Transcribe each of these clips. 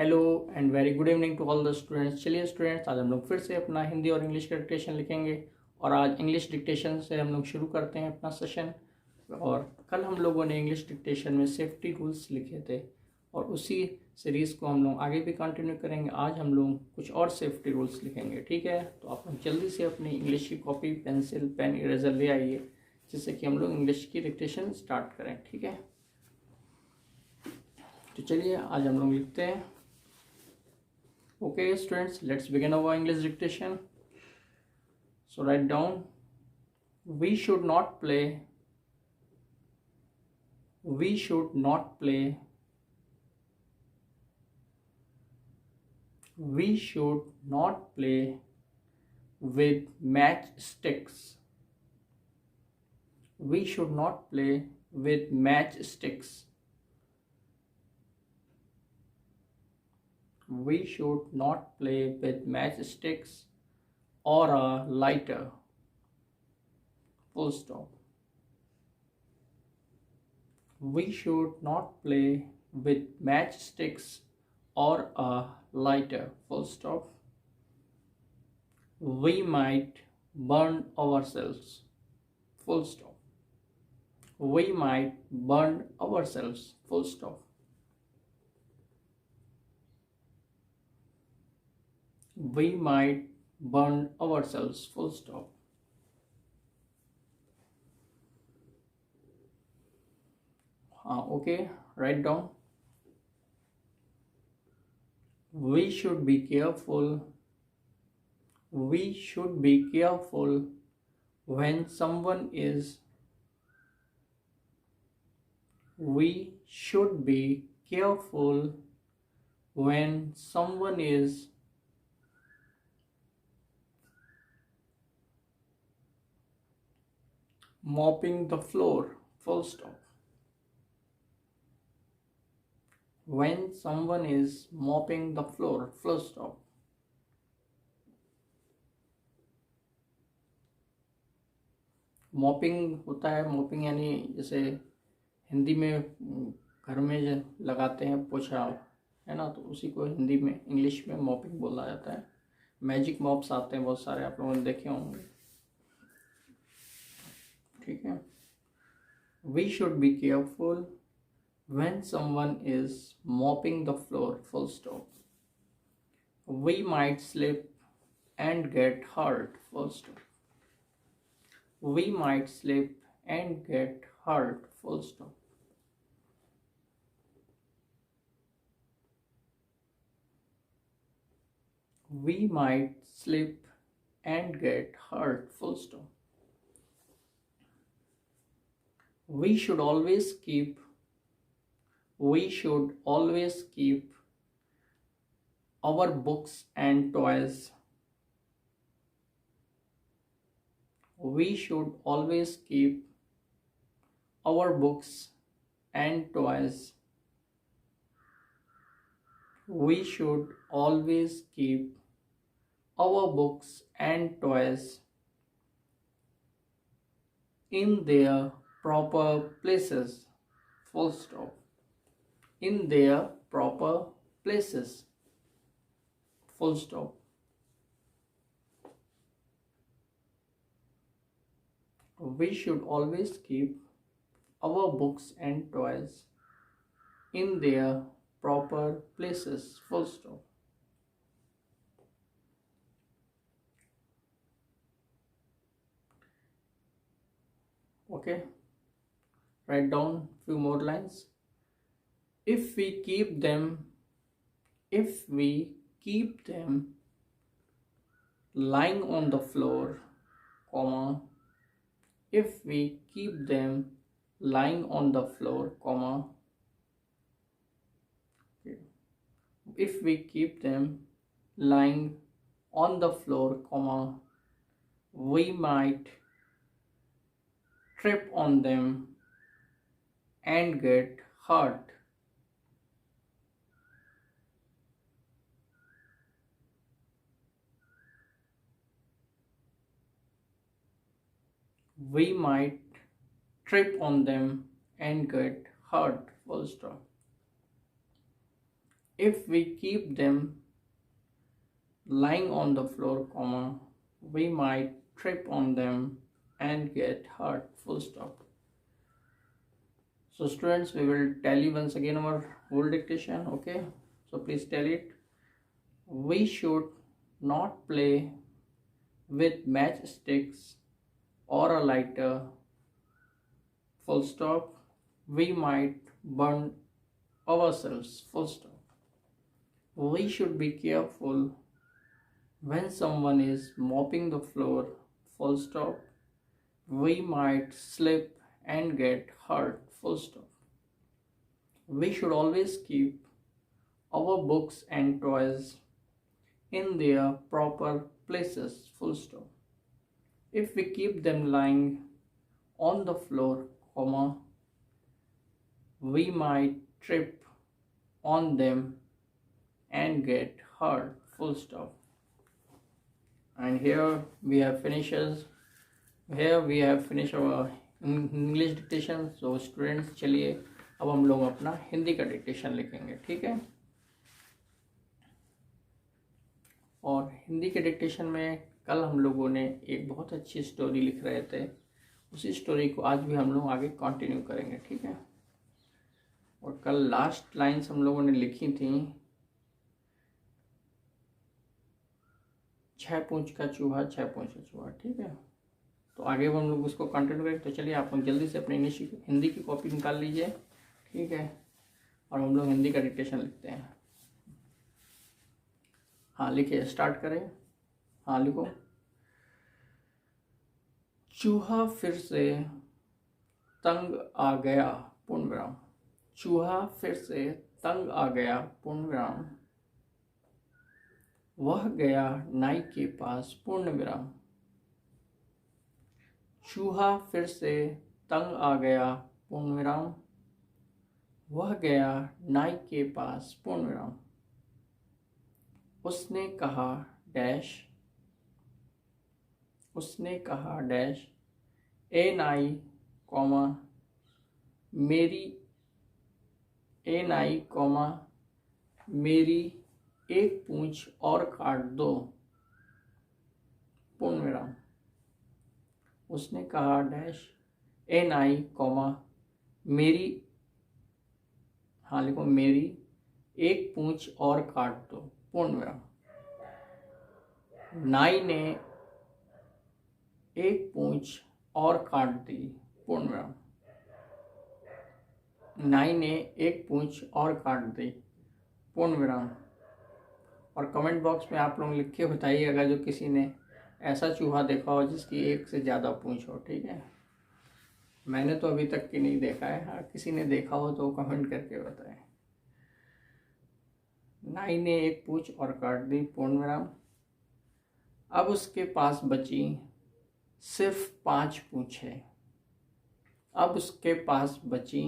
Hello and very good evening to all the students. चलिए students, आज हम लोग फिर से अपना हिंदी और इंग्लिश का डिक्टेशन लिखेंगे। और आज इंग्लिश डिक्टेशन से हम लोग शुरू करते हैं अपना सेशन। और कल हम लोगों ने इंग्लिश डिक्टेशन में सेफ्टी रूल्स लिखे थे और उसी सीरीज़ को हम लोग आगे भी कंटिन्यू करेंगे। आज हम लोग कुछ और सेफ्टी रूल्स लिखेंगे, ठीक है। तो आप लोग जल्दी से अपनी इंग्लिश की कॉपी, पेंसिल, पेन, इरेजर ले आइए, जिससे कि हम लोग इंग्लिश की डिक्टेशन स्टार्ट करें, ठीक है। तो चलिए आज हम लोग लिखते हैं। Okay, students, let's begin our English dictation. So write down, we should not play, we should not play, we should not play with matchsticks. We should not play with matchsticks. We should not play with matchsticks or a lighter. Full stop. We should not play with matchsticks or a lighter. Full stop. We might burn ourselves. Full stop. We might burn ourselves. Full stop. We might burn ourselves. Full stop. Okay, write down. We should be careful. We should be careful when someone is. We should be careful when someone is mopping the floor. Full stop. When someone is mopping the floor. Full stop. Mopping होता है, mopping यानी जैसे हिंदी में घर में लगाते हैं पोछा, है ना, तो उसी को हिंदी में, इंग्लिश में मॉपिंग बोला जाता है। मैजिक मॉप्स आते हैं बहुत सारे, आप लोगों ने देखे होंगे, ठीक है। We should be careful when someone is mopping the floor. Full stop. We might slip and get hurt. Full stop. We might slip and get hurt. Full stop. We might slip and get hurt. Full stop. We should always keep. We should always keep our books and toys. We should always keep our books and toys. We should always keep our books and toys in their proper places. Full stop. In their proper places. Full stop. We should always keep our books and toys in their proper places. Full stop. Okay, write down few more lines. If we keep them lying on the floor, comma, if we keep them lying on the floor, comma, okay. If we keep them lying on the floor, comma, we might trip on them and get hurt. We might trip on them and get hurt. Full stop. If we keep them lying on the floor, comma, we might trip on them and get hurt, full stop. So students, we will tell you once again our whole dictation, okay? So please tell it. We should not play with matchsticks or a lighter, full stop. We might burn ourselves, full stop. We should be careful when someone is mopping the floor, full stop. We might slip and get hurt, full stop. We should always keep our books and toys in their proper places, full stop. If we keep them lying on the floor, comma, we might trip on them and get hurt, full stop. And here we have finished our English dictation. So students, चलिए अब हम लोग अपना हिंदी का dictation लिखेंगे, ठीक है? और हिंदी के डिक्टेशन में कल हम लोगों ने एक बहुत अच्छी स्टोरी लिख रहे थे, उसी स्टोरी को आज भी हम लोग आगे कंटिन्यू करेंगे, ठीक है? और कल लास्ट लाइन्स हम लोगों ने लिखी थी, 6 पूंछ का चूहा, 6 पूंछ का चूहा, ठीक है? तो आगे हम लोग उसको कंटिन्यू करेंगे. तो चलिए आप लोग जल्दी से अपने हिंदी की कॉपी निकाल लीजिए, ठीक है? और हम लोग हिंदी का डिक्टेशन लिखते हैं. हाँ लिखिए, स्टार्ट करें. हाँ लिखो. चूहा फिर से तंग आ गया, पूर्ण विराम. चूहा फिर से तंग आ गया, पूर्ण विराम. वह गया नाई के पास, पूर्ण विराम. चूहा फिर से तंग आ गया, पूर्ण विराम. वह गया नाई के पास, पूर्ण विराम. उसने कहा डैश, उसने कहा डैश, ए नाई, कॉमा, मेरी, ए नाई, कॉमा, मेरी एक पूंछ और काट दो, पूर्ण विराम. उसने कहा डैश, ए नाई, कॉमा, मेरी, हाँ लिखो, मेरी एक पूंछ और काट दो, पूर्ण विराम. नाई ने एक पूंछ और काट दी, पूर्ण विराम. नाई ने एक पूंछ और काट दी, पूर्ण विराम. और कमेंट बॉक्स में आप लोग लिख के बताइएगा जो किसी ने ऐसा चूहा देखा हो जिसकी एक से ज़्यादा पूंछ हो, ठीक है? मैंने तो अभी तक की नहीं देखा है. हाँ, किसी ने देखा हो तो कमेंट करके बताएं. नाई ने एक पूंछ और काट दी, पूर्ण विराम. अब उसके पास बची सिर्फ 5 पूंछें. अब उसके पास बची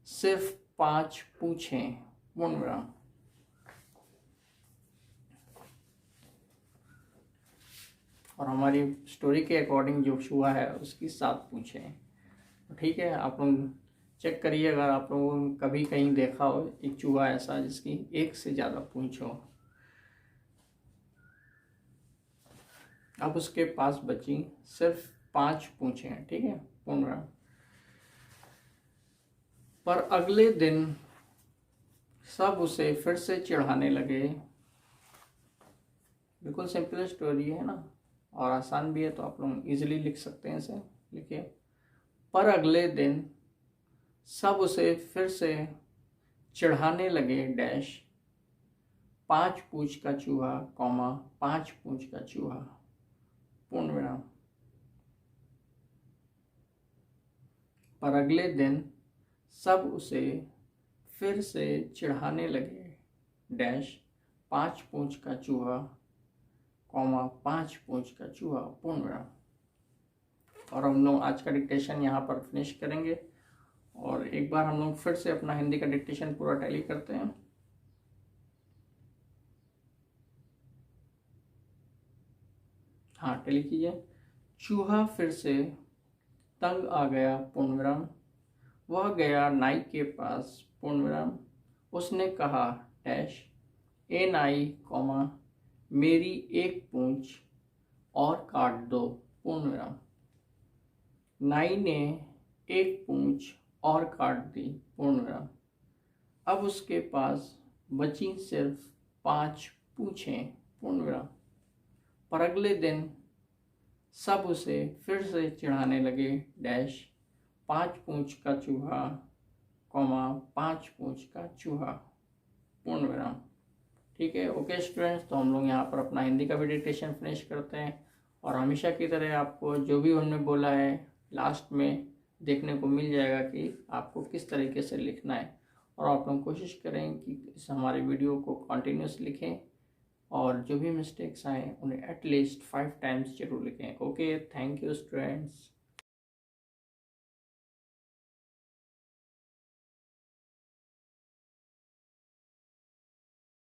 सिर्फ 5 पूंछें, पूर्ण विराम. और हमारी स्टोरी के अकॉर्डिंग जो चूहा है उसकी 7 पूंछें हैं, ठीक है? आप लोग चेक करिए अगर आप लोगों ने कभी कहीं देखा हो एक चूहा ऐसा जिसकी एक से ज़्यादा पूंछ हो. अब उसके पास बची सिर्फ 5 पूंछें हैं, ठीक है? पूर्ण विराम. पर अगले दिन सब उसे फिर से चिढ़ाने लगे. बिल्कुल सिंपल स्टोरी है ना, और आसान भी है, तो आप लोग इजीली लिख सकते हैं इसे. लिखिए, पर अगले दिन सब उसे फिर से चिढ़ाने लगे डैश, 5 पूंछ का चूहा, कॉमा, 5 पूंछ का चूहा, पूर्ण विराम. पर अगले दिन सब उसे फिर से चिढ़ाने लगे डैश, 5 पूंछ का चूहा, कॉमा, 5 पूंछ का चूहा, पूर्ण विराम. और हम लोग आज का डिक्टेशन यहाँ पर फिनिश करेंगे. और एक बार हम लोग फिर से अपना हिंदी का डिक्टेशन पूरा टैली करते हैं. हाँ टैली कीजिए. चूहा फिर से तंग आ गया, पूर्ण विराम. वह गया नाई के पास, पूर्ण विराम. उसने कहा डैश ए नाई कॉमा मेरी एक पूंछ और काट दो पूर्ण विराम। नाई ने एक पूंछ और काट दी पूर्ण विराम। अब उसके पास बची सिर्फ 5 पूंछें पूर्ण विराम। पर अगले दिन सब उसे फिर से चिढ़ाने लगे डैश 5 पूंछ का चूहा कॉमा 5 पूंछ का चूहा पूर्ण विराम। ठीक है, ओके स्टूडेंट्स, तो हम लोग यहाँ पर अपना हिंदी का भी डिक्टेशन फिनिश करते हैं और हमेशा की तरह आपको जो भी हमने बोला है लास्ट में देखने को मिल जाएगा कि आपको किस तरीके से लिखना है। और आप लोग कोशिश करें कि इस हमारे वीडियो को कंटिन्यूस लिखें और जो भी मिस्टेक्स आए उन्हें एटलीस्ट 5 टाइम्स जरूर लिखें। Okay, thank you students.